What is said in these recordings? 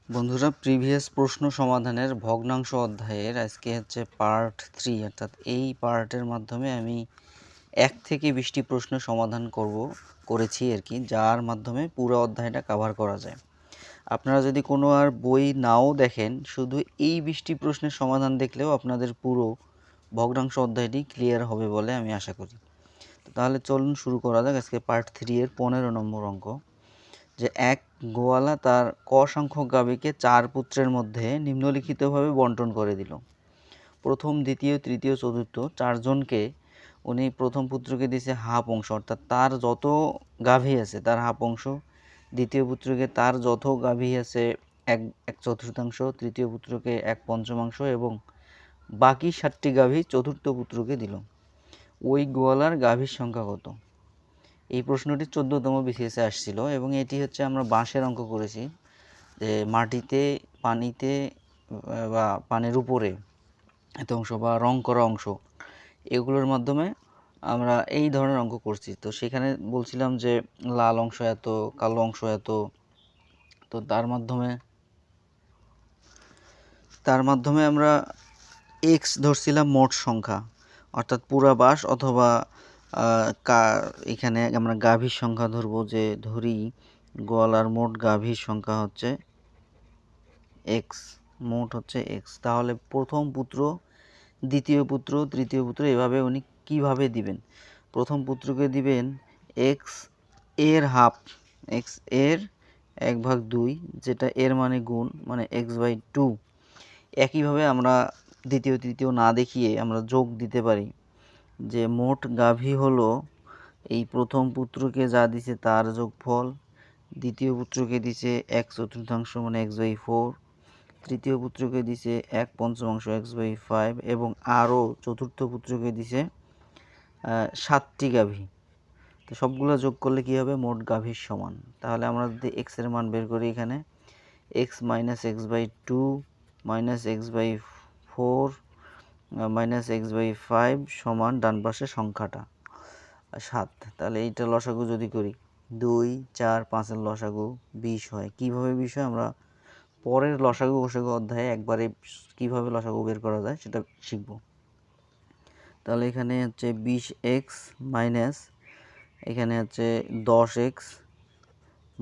বন্ধুরা, প্রিভিয়াস প্রশ্ন সমাধানের ভগ্নাংশ অধ্যায়ের আজকে হচ্ছে পার্ট 3, অর্থাৎ এই পার্টের মাধ্যমে আমি 1 থেকে 20টি প্রশ্ন সমাধান করেছি আর কি, যার মাধ্যমে পুরো অধ্যায়টা কভার করা যায়। আপনারা যদি কোনো আর বই নাও দেখেন, শুধু এই 20টি প্রশ্নের সমাধান দেখলেও আপনাদের পুরো ভগ্নাংশ অধ্যায়টি ক্লিয়ার হবে বলে আমি আশা করি। তাহলে চলুন শুরু করা যাক। আজকে পার্ট 3 এর 15 নম্বর অঙ্ক, যে এক গোয়ালা তার ক সংখ্যক গাভীকে 4 পুত্রের মধ্যে নিম্নলিখিতভাবে বন্টন করে দিল। প্রথম, দ্বিতীয়, তৃতীয়, চতুর্থ 4 জনকে উনি প্রথম পুত্রকে দিয়েছে হাফ অংশ, অর্থাৎ তার যত গাভী আছে তার হাফ অংশ। দ্বিতীয় পুত্রকে তার যত গাভী আছে এক চতুর্থাংশ, তৃতীয় পুত্রকে 1/5 এবং বাকি 7টি গাভী চতুর্থ পুত্রকে দিল। ওই গোয়ালার গাভীর সংখ্যা কত? এই প্রশ্নটি 14তম বিসিএসে আসছিল এবং এটি হচ্ছে আমরা বাঁশের অঙ্ক করেছি, যে মাটিতে, পানিতে বা পানির উপরে এত অংশ বা রং করা অংশ, এগুলোর মাধ্যমে আমরা এই ধরনের অঙ্ক করছি। তো সেখানে বলছিলাম যে লাল অংশ এত, কালো অংশ এত। তো তার মাধ্যমে আমরা এক্স ধরছিলাম মোট সংখ্যা, অর্থাৎ পুরা বাঁশ, অথবা এখানে আমরা গাভীর সংখ্যা ধরবো, যে ধরি গোয়ালার মোট গাভীর সংখ্যা হচ্ছে এক্স, মোট হচ্ছে এক্স। তাহলে প্রথম পুত্র, দ্বিতীয় পুত্র, তৃতীয় পুত্র এভাবে উনি কিভাবে দিবেন? প্রথম পুত্রকে দিবেন এক্স এর হাফ, এক্স এর 1/2, যেটা এর মানে গুণ, মানে x/2। একইভাবে আমরা দ্বিতীয় তৃতীয় না দেখিয়ে আমরা যোগ দিতে পারি, যে মোট গাভী হলো এই প্রথম পুত্রকে যা দিছে তার যোগফল, দ্বিতীয় পুত্রকে দিছে 1/4 মানে x/4, তৃতীয় পুত্রকে দিছে 1/5 x/5 এবং আরও চতুর্থ পুত্রকে দিছে 7টি গাভী। তো সবগুলো যোগ করলে কী হবে? মোট গাভীর সমান। তাহলে আমরা যদি এক্সের মান বের করি, এখানে x minus x/2 minus x/4 minus x/5 সমান ডান পাশের সংখ্যাটা 7। তাহলে এইটা লসাগু যদি করি, 2, 4, 5-এর লসাগু 20 হয়। কীভাবে 20 হয় আমরা পরের লসাগু গসাগু অধ্যায়ে একবারে কীভাবে লসাগু বের করা যায় সেটা শিখব। তাহলে এখানে হচ্ছে 20x মাইনাস, এখানে হচ্ছে 10x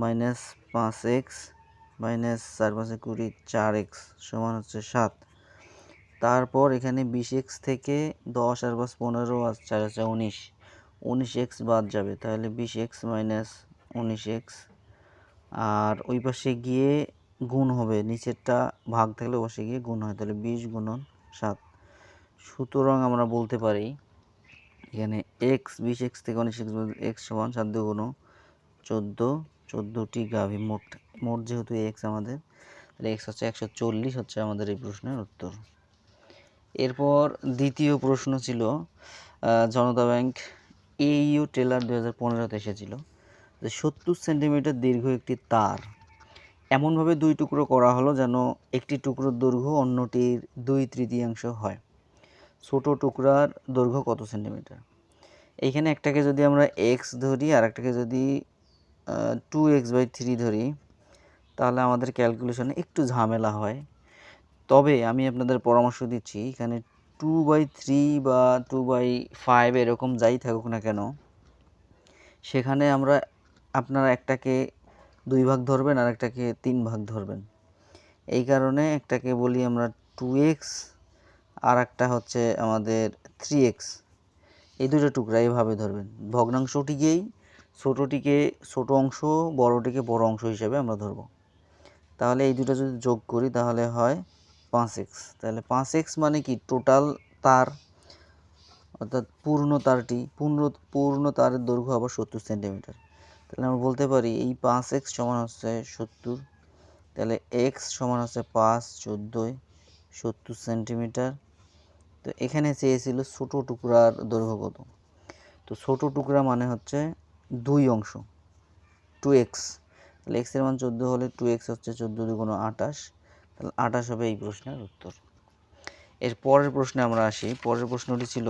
minus 5x minus 4×5 20, 4x সমান হচ্ছে 7। তারপর এখানে 20x থেকে 10 আর 5 15 আর 4 আছে 19, 19x বাদ যাবে, তাহলে 20x মাইনাস 19x। আর ওই পাশে গিয়ে গুণ হবে, নিচেরটা ভাগ থাকলে ওই পাশে গিয়ে গুণ হয়, তাহলে 20 গুণন 7। সুতরাং আমরা বলতে পারি এখানে এক্স, 20x থেকে 19x এক্স সমান 7 × 2 = 14, 14টি গাভী। মোট যেহেতু এক্স আমাদের, তাহলে এক্স হচ্ছে 140 হচ্ছে আমাদের এই প্রশ্নের উত্তর। এরপর দ্বিতীয় প্রশ্ন ছিল জনতা ব্যাংক এইউ টেলার 2015-তে এসেছিল, যে 70 সেন্টিমিটার দীর্ঘ একটি তার এমনভাবে 2 টুকরো করা হলো যেন একটি টুকরোর দৈর্ঘ্য অন্যটির 2/3 হয়। ছোট টুকরার দৈর্ঘ্য কত সেন্টিমিটার? এইখানে একটাকে যদি আমরা এক্স ধরি আর একটাকে যদি 2x/3 ধরি, তাহলে আমাদের ক্যালকুলেশনে একটু ঝামেলা হয়। তবে আমি আপনাদের পরামর্শ দিচ্ছি, এখানে 2/3 বা 2/5 এরকম যাই থাকুক না কেন, সেখানে আপনারা একটাকে 2 ভাগ ধরবেন আর একটাকে 3 ভাগ ধরবেন। এই কারণে একটাকে বলি আমরা 2x আর একটা হচ্ছে আমাদের 3x। এই দুটো টুকরা এইভাবে ধরবেন। ভগ্নাংশটিকেই ছোটোটিকে ছোট অংশ, বড়টিকে বড় অংশ হিসেবে আমরা ধরব। তাহলে এই দুটো যদি যোগ করি তাহলে হয় 5x। তাহলে 5x মানে কি? টোটাল তার, অর্থাৎ পূর্ণ তারের দৈর্ঘ্য আবার 70 সেন্টিমিটার। তাহলে আমরা বলতে পারি এই 5x সমান হচ্ছে 70। তাহলে x সমান হচ্ছে 5, 14, 70 সেন্টিমিটার। তো এখানে চেয়েছিল ছোটো টুকরার দৈর্ঘ্য কত। তো ছোটো টুকরা মানে হচ্ছে 2 অংশ, 2x। তাহলে x এর মান 14 হলে 2x হচ্ছে 14 × 2 = 28। তাহলে 28 হবে এই প্রশ্নের উত্তর। এর পরের প্রশ্নে আমরা আসি। পরের প্রশ্নটি ছিল,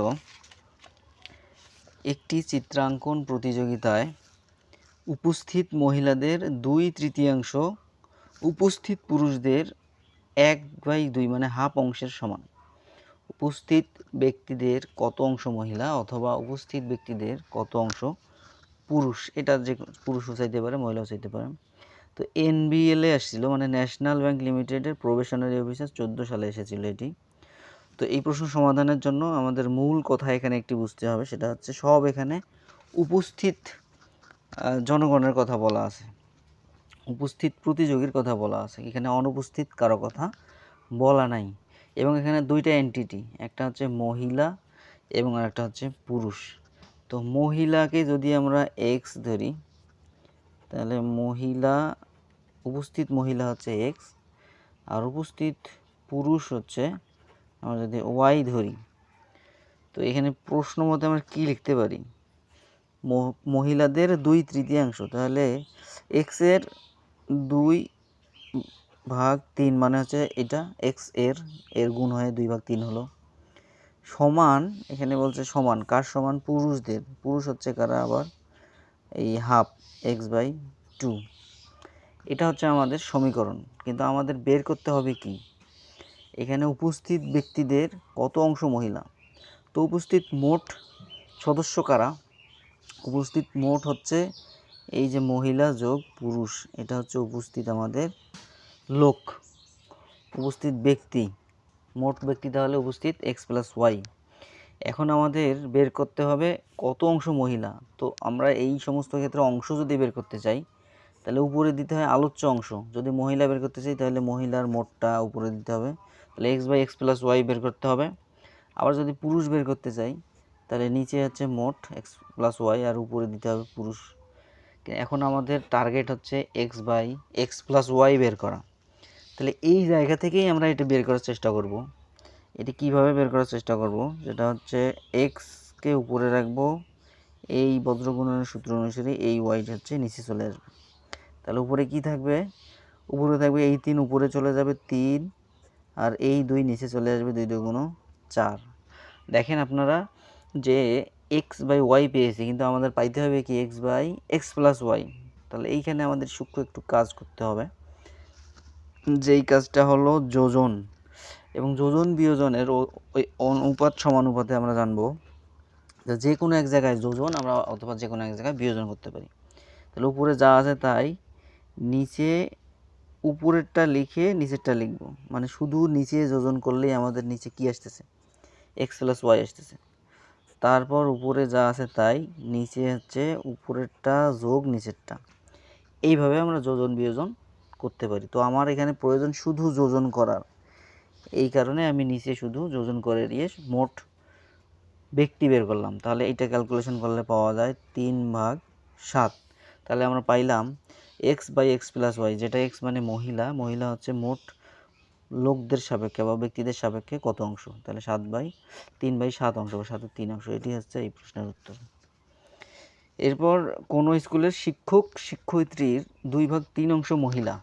একটি চিত্রাঙ্কন প্রতিযোগিতায় উপস্থিত মহিলাদের 2/3 উপস্থিত পুরুষদের 1/2 মানে হাফ অংশের সমান। উপস্থিত ব্যক্তিদের কত অংশ মহিলা অথবা উপস্থিত ব্যক্তিদের কত অংশ পুরুষ, এটা যে পুরুষও চাইতে পারে মহিলাও চাইতে পারে। তো NBL এ আসছিল, মানে ন্যাশনাল ব্যাংক লিমিটেডের প্রবেশনারি অফিসার 14 সালে এসেছিল এটি। তো এই প্রশ্ন সমাধানের জন্য আমাদের মূল কথা এখানে একটি বুঝতে হবে, সেটা হচ্ছে সব এখানে উপস্থিত জনগণের কথা বলা আছে, উপস্থিত প্রতিযোগীর কথা বলা আছে, এখানে অনুপস্থিত কারো কথা বলা নাই। এবং এখানে দুইটা এন্টিটি, একটা হচ্ছে মহিলা এবং আরেকটা হচ্ছে পুরুষ। তো মহিলাকে যদি আমরা এক্স ধরি, তাহলে মহিলা, উপস্থিত মহিলা হচ্ছে এক্স, আর উপস্থিত পুরুষ হচ্ছে আমরা যদি ওয়াই ধরি, তো এখানে প্রশ্ন মতে আমরা কি লিখতে পারি, মহিলাদের 2/3, তাহলে এক্সের 2/3 মানে হচ্ছে এটা এক্স এর গুণ হয়ে 2/3 হলো, সমান, এখানে বলছে সমান কার সমান, পুরুষদের, পুরুষ হচ্ছে কারা আবার এই হাফ x/2। এটা হচ্ছে আমাদের সমীকরণ, কিন্তু আমাদের বের করতে হবে কি, এখানে উপস্থিত ব্যক্তিদের কত অংশ মহিলা। তো উপস্থিত মোট সদস্য কারা, উপস্থিত মোট হচ্ছে এই যে মহিলা যোগ পুরুষ, এটা হচ্ছে উপস্থিত আমাদের লোক, উপস্থিত ব্যক্তি, মোট ব্যক্তি তাহলে উপস্থিত x+y। এখন আমাদের বের করতে হবে কত অংশ মহিলা। তো আমরা এই সমস্ত ক্ষেত্রে অংশ যদি বের করতে চাই তাহলে উপরে দিতে হয় আলোচ্য অংশ, যদি মহিলা বের করতে চাই তাহলে মহিলার মোটটা উপরে দিতে হবে, তাহলে x/x+y বের করতে হবে। আবার যদি পুরুষ বের করতে চাই তাহলে নিচে হচ্ছে মোট x+y আর উপরে দিতে হবে পুরুষ। এখন আমাদের টার্গেট হচ্ছে x/x+y বের করা, তাহলে এই জায়গা থেকেই আমরা এটা বের করার চেষ্টা করব। এটি কিভাবে বের করার চেষ্টা করব, যেটা হচ্ছে এক্সকে উপরে রাখবো, এই বজ্রগুণনের সূত্র অনুসারে এই ওয়াইটা হচ্ছে নিচে চলে আসবে, তাহলে উপরে কি থাকবে, উপরে থাকবে এই 3 উপরে চলে যাবে 3, আর এই 2 নিচে চলে আসবে, 2 × 2 = 4। দেখেন আপনারা যে x/y পেয়েছি, কিন্তু আমাদের পাইতে হবে কি x/x+y। তাহলে এইখানে আমাদের সূক্ষ্ম একটু কাজ করতে হবে, যেই কাজটা হলো যোজন, এবং যোজন বিয়োজনের ওই অনুপাত সমানুপাতে আমরা জানবো যে কোনো এক জায়গায় যোজন আমরা অথবা যে কোনো এক জায়গায় বিয়োজন করতে পারি। তাহলে উপরে যা আছে তাই নিচে উপরেরটা লিখে নিচেরটা লিখব, মানে শুধু নিচে যোজন করলেই আমাদের নিচে কি আসতেছে, x+y আসতেছে। তারপর উপরে যা আছে তাই নিচে হচ্ছে উপরেরটা যোগ নিচেরটা, এইভাবে আমরা যোজন বিয়োজন করতে পারি। তো আমার এখানে প্রয়োজন শুধু যোজন করার, এই কারণে আমি নিচে শুধু যোজন করে দিয়ে মোট ব্যক্তি বের করলাম। তাহলে এটা ক্যালকুলেশন করলে পাওয়া যায় 3/7। তাহলে আমরা পাইলাম x/x+y, যেটা x মানে মহিলা, মহিলা হচ্ছে মোট লোকদের সাপেক্ষে বা ব্যক্তিদের সাপেক্ষে কত অংশ, তাহলে 3/7 অংশ বা 7/3 অংশ, এটি হচ্ছে এই প্রশ্নের উত্তর। এরপর কোনো স্কুলের শিক্ষক শিক্ষয়িত্রীর 2/3 অংশ মহিলা,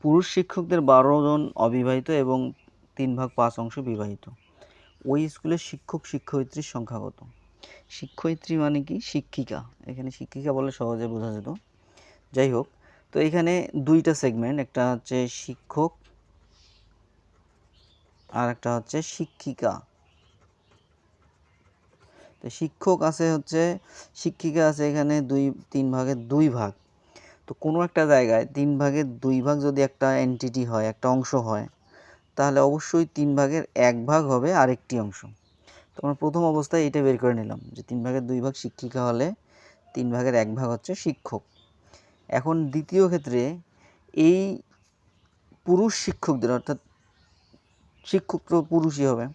পুরুষ শিক্ষকদের 12 জন অবিবাহিত এবং 3/5 অংশ বিবাহিত, ওই স্কুলের শিক্ষক শিক্ষয়িত্রীর সংখ্যা কত। শিক্ষয়িত্রী মানে কি, শিক্ষিকা, এখানে শিক্ষিকা বলে সহজে বোঝা যেত, যাই হোক। তো এখানে দুইটা সেগমেন্ট, একটা হচ্ছে শিক্ষক আর একটা হচ্ছে শিক্ষিকা। তো শিক্ষক আছে হচ্ছে, শিক্ষিকা আছে এখানে 3 ভাগের 2 ভাগ। তো কোনো একটা জায়গায় 3 ভাগের 2 ভাগ যদি একটা এন্টিটি হয়, একটা অংশ হয়, তাহলে অবশ্যই 3 ভাগের 1 ভাগ হবে আরেকটি অংশ। তো আমরা প্রথম অবস্থায় এটা বের করে নিলাম যে 3 ভাগের 2 ভাগ শিক্ষিকা হলে 3 ভাগের 1 ভাগ হচ্ছে শিক্ষক। এখন দ্বিতীয় ক্ষেত্রে এই পুরুষ শিক্ষকদের, অর্থাৎ শিক্ষক তো পুরুষই হবে,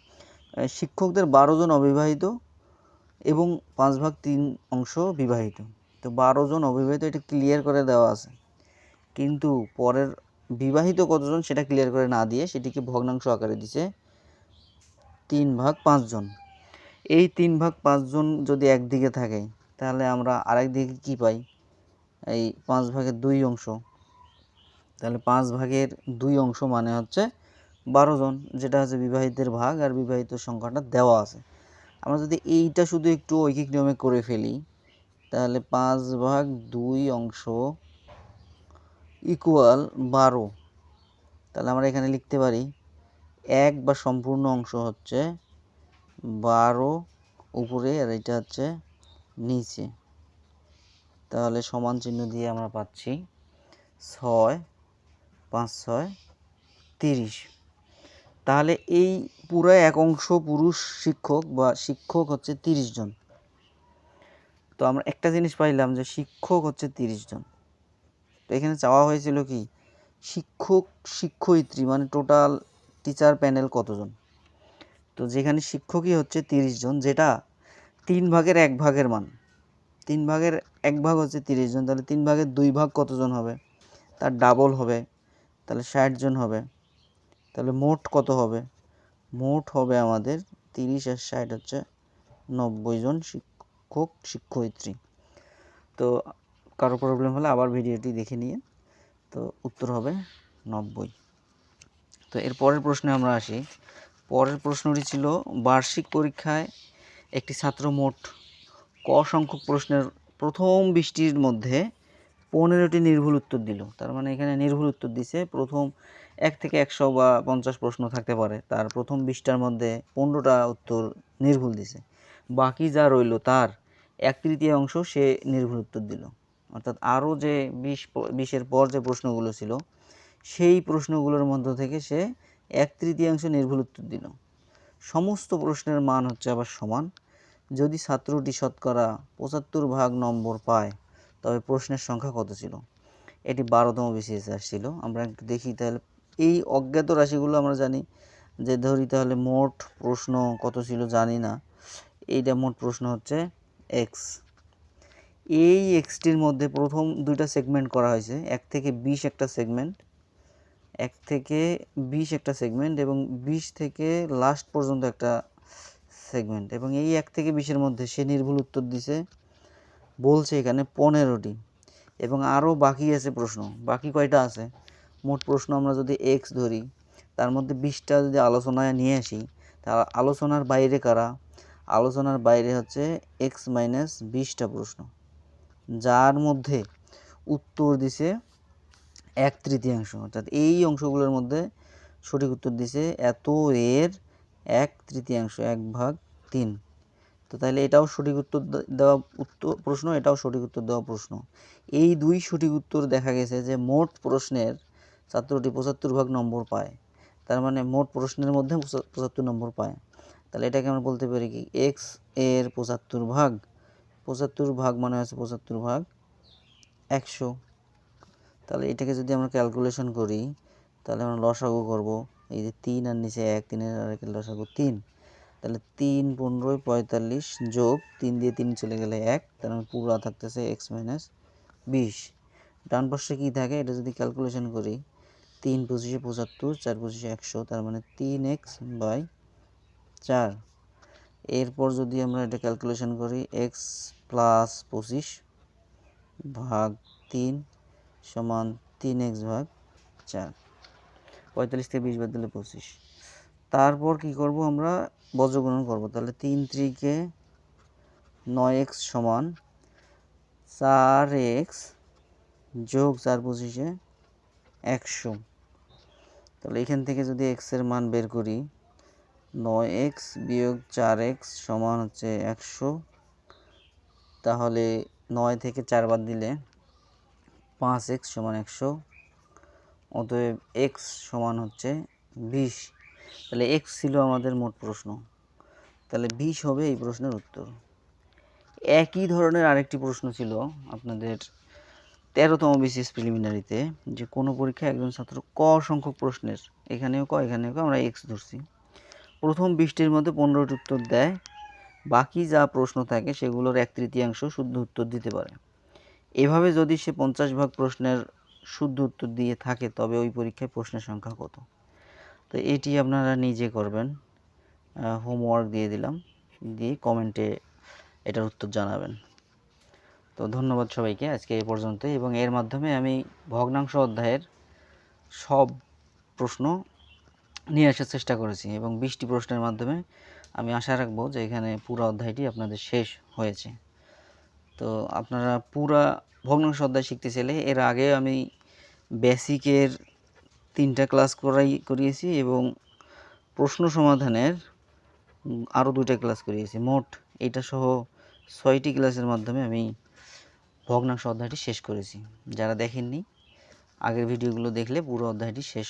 শিক্ষকদের 12 জন অবিবাহিত এবং 5/3 অংশ বিবাহিত। তো 12 জন অবিবাহিত এটা ক্লিয়ার করে দেওয়া আছে, কিন্তু পরের বিবাহিত কতজন সেটা ক্লিয়ার করে না দিয়ে সেটিকে ভগ্নাংশ আকারে দিছে 3/5 জন। এই 3/5 জন যদি একদিকে থাকে তাহলে আমরা আরেক দিকে কি পাই, এই 5/2 অংশ। তাহলে 5/2 অংশ মানে হচ্ছে 12 জন, যেটা হচ্ছে বিবাহিতের ভাগ, আর বিবাহিত সংখ্যাটা দেওয়া আছে। আমরা যদি এইটা শুধু একটু ঐকিক নিয়মে করে ফেলি তাহলে 5/2 অংশ ইকুয়াল 12। তাহলে আমরা এখানে লিখতে পারি 1 বা সম্পূর্ণ অংশ হচ্ছে 12 উপরে আর এটা হচ্ছে নিচে। তাহলে সমান চিহ্ন দিয়ে আমরা পাচ্ছি 6 5 6 30। তাহলে এই পুরো এক অংশ পুরুষ শিক্ষক বা শিক্ষক হচ্ছে 30 জন। তো আমরা একটা জিনিস পাইলাম যে শিক্ষক হচ্ছে 30 জন। তো এখানে চাওয়া হয়েছিল কি শিক্ষক শিক্ষয়িত্রী মানে টোটাল টিচার প্যানেল কতজন। তো যেখানে শিক্ষকই হচ্ছে 30 জন, যেটা 3 ভাগের 1 ভাগের মান, 3 ভাগের 1 ভাগ হচ্ছে 30 জন, তাহলে 3 ভাগের 2 ভাগ কতজন হবে, তার ডাবল হবে, তাহলে 60 জন হবে। তাহলে মোট কত হবে, মোট হবে আমাদের 30 আর 60 হচ্ছে 90 জন শিক্ষক শিক্ষয়িত্রী। তো কারো প্রবলেম হলে আবার ভিডিওটি দেখে নিয়ে, তো উত্তর হবে 90। তো এর পরের প্রশ্নে আমরা আসি। পরের প্রশ্নটি ছিল বার্ষিক পরীক্ষায় একটি ছাত্র মোট ক সংখ্যক প্রশ্নের প্রথম 20টির মধ্যে 15টি নির্ভুল উত্তর দিল। তার মানে এখানে নির্ভুল উত্তর দিছে প্রথম 1 থেকে 100 বা 50 প্রশ্ন থাকতে পারে, তার প্রথম 20টার মধ্যে 15টা উত্তর নির্ভুল দিছে, বাকি যা রইল তার 1/3 সে নির্ভুল উত্তর দিল। অর্থাৎ আরও যে 20-এর পর যে প্রশ্নগুলো ছিল সেই প্রশ্নগুলোর মধ্য থেকে সে 1/3 নির্ভুল উত্তর দিল। সমস্ত প্রশ্নের মান হচ্ছে আবার সমান। যদি ছাত্রটি শতকরা 75 নম্বর পায় তবে প্রশ্নের সংখ্যা কত ছিল। এটি 12তম বিসিএসে আসছিল। আমরা একটু দেখি। তাহলে এই অজ্ঞাত রাশিগুলো আমরা জানি যে ধরি, তাহলে মোট প্রশ্ন কত ছিল জানি না, এইটা মোট প্রশ্ন হচ্ছে এক্স। এই এক্সটির মধ্যে প্রথম 2টা সেগমেন্ট করা হয়েছে, 1 থেকে 20 একটা সেগমেন্ট, 1 থেকে 20 একটা সেগমেন্ট এবং 20 থেকে লাস্ট পর্যন্ত একটা সেগমেন্ট। এবং এই 1 থেকে 20-এর মধ্যে সে নির্ভুল উত্তর দিছে বলছে এখানে 15টি, এবং আরও বাকি আছে প্রশ্ন। বাকি কয়টা আছে, মোট প্রশ্ন আমরা যদি এক্স ধরি, তার মধ্যে 20টা যদি আলোচনায় নিয়ে আসি, তা আলোচনার বাইরে কারা, আলোচনার বাইরে হচ্ছে এক্স মাইনাস 20টা প্রশ্ন, যার মধ্যে উত্তর দিছে 1/3। অর্থাৎ এই অংশগুলোর মধ্যে সঠিক উত্তর দিছে এত, এর 1/3, 1/3। তো তাহলে এটাও সঠিক উত্তর দেওয়া প্রশ্ন, এটাও সঠিক উত্তর দেওয়া প্রশ্ন। এই 2 সঠিক উত্তর দেখা গেছে যে মোট প্রশ্নের ছাত্রটি 75 নম্বর পায়। তার মানে মোট প্রশ্নের মধ্যে 75 নম্বর পায়। তাহলে এটাকে আমরা বলতে পারি কি এক্স এর 75 ভাগ মানে হচ্ছে 75/100। তাহলে এটাকে যদি আমরা ক্যালকুলেশন করি, তাহলে আমরা লসাগু করব। এই যে 3 আর নিচে 1, 3-এর আরেকের লসাগু 3। তাহলে 3 15 45 যোগ 3 দিয়ে 3 চলে গেলে 1, তার মানে পুরো থাকতেছে এক্স মাইনাস 20। ডান পাশে কী থাকে এটা যদি ক্যালকুলেশন করি, 3 25 75, 4 25 100, তার মানে 3x/4। এরপর যদি আমরা এটা ক্যালকুলেশন করি, এক্স প্লাস 25 ভাগ 3 সমান 3x/4। 45 থেকে 20 বাদ দিলে 25। তারপর কি করব, আমরা বজ্রগুণন করব। তাহলে 3 3-কে 9x সমান 4x যোগ 4 25-এ 100। তাহলে এখান থেকে যদি x এর মান বের করি, 9x বিয়োগ 4x সমান হচ্ছে 100। তাহলে 9 থেকে 4 বাদ দিলে 5x সমান 100। অতএব x সমান হচ্ছে 20। তাহলে x ছিল আমাদের মোট প্রশ্ন, তাহলে 20 হবে এই প্রশ্নের উত্তর। একই ধরনের আরেকটি প্রশ্ন ছিল আপনাদের 13তম বিসিএস প্রিলিমিনারিতে, যে কোনো পরীক্ষায় একজন ছাত্র ক সংখ্যক প্রশ্নের, এখানেও ক এখানেও ক, আমরা এক্স ধরছি, প্রথম 20টির মধ্যে 15টি উত্তর দেয়, বাকি যা প্রশ্ন থাকে সেগুলোর 1/3 শুদ্ধ উত্তর দিতে পারে। এভাবে যদি সে 50 ভাগ প্রশ্নের শুদ্ধ উত্তর দিয়ে থাকে তবে ওই পরীক্ষায় প্রশ্নের সংখ্যা কত। তো এটি আপনারা নিজে করবেন, হোমওয়ার্ক দিয়ে দিলাম, দিয়ে কমেন্টে এটার উত্তর জানাবেন। তো ধন্যবাদ সবাইকে আজকে এই পর্যন্ত। এবং এর মাধ্যমে আমি ভগ্নাংশ অধ্যায়ের সব প্রশ্ন নিয়ে আসার চেষ্টা করেছি, এবং 20টি প্রশ্নের মাধ্যমে আমি আশা রাখবো যে এখানে পুরো অধ্যায়টি আপনাদের শেষ হয়েছে। তো আপনারা পুরা ভগ্নাংশ অধ্যায় শিখতে চাইলে এর আগে আমি বেসিকের 3টা ক্লাস করিয়েছি এবং প্রশ্ন সমাধানের আরও 2টা ক্লাস করিয়েছি। মোট এইটা সহ 6টি ক্লাসের মাধ্যমে আমি ভগ্নাংশ অধ্যায়টি শেষ করেছি। যারা দেখেননি আগের ভিডিওগুলো দেখলে পুরো অধ্যায়টি শেষ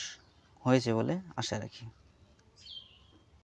হয়েছে বলে আশা রাখি।